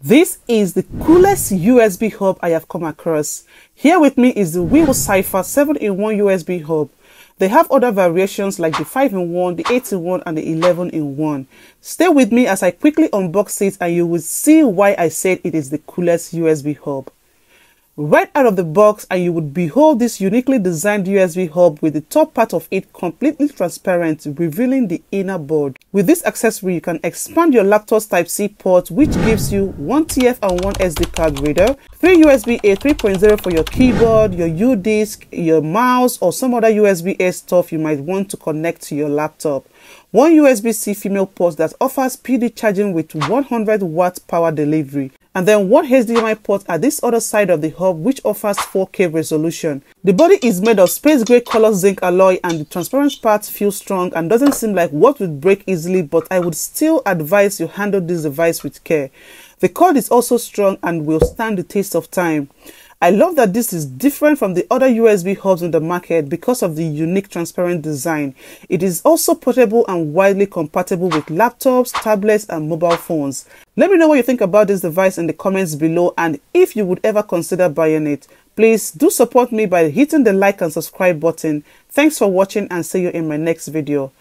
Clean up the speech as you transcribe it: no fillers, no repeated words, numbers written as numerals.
This is the coolest USB hub I have come across. Here with me is the Wiwu Cyber 7-in-1 USB hub. They have other variations like the 5-in-1, the 8-in-1 and the 11-in-1. Stay with me as I quickly unbox it and you will see why I said it is the coolest USB hub. Right out of the box, and you would behold this uniquely designed USB hub with the top part of it completely transparent, revealing the inner board. With this accessory, you can expand your laptop's Type-C port, which gives you one TF and one SD card reader, 3 USB-A 3.0 for your keyboard, your U-Disk, your mouse, or some other USB-A stuff you might want to connect to your laptop. One USB-C female port that offers PD charging with 100 watt power delivery. And then one HDMI port at this other side of the hub, which offers 4K resolution. The body is made of space gray color zinc alloy, and the transparent part feels strong and doesn't seem like what would break easily, but I would still advise you handle this device with care. The cord is also strong and will stand the test of time. I love that this is different from the other USB hubs on the market because of the unique transparent design. It is also portable and widely compatible with laptops, tablets and mobile phones. Let me know what you think about this device in the comments below, and if you would ever consider buying it. Please do support me by hitting the like and subscribe button. Thanks for watching and see you in my next video.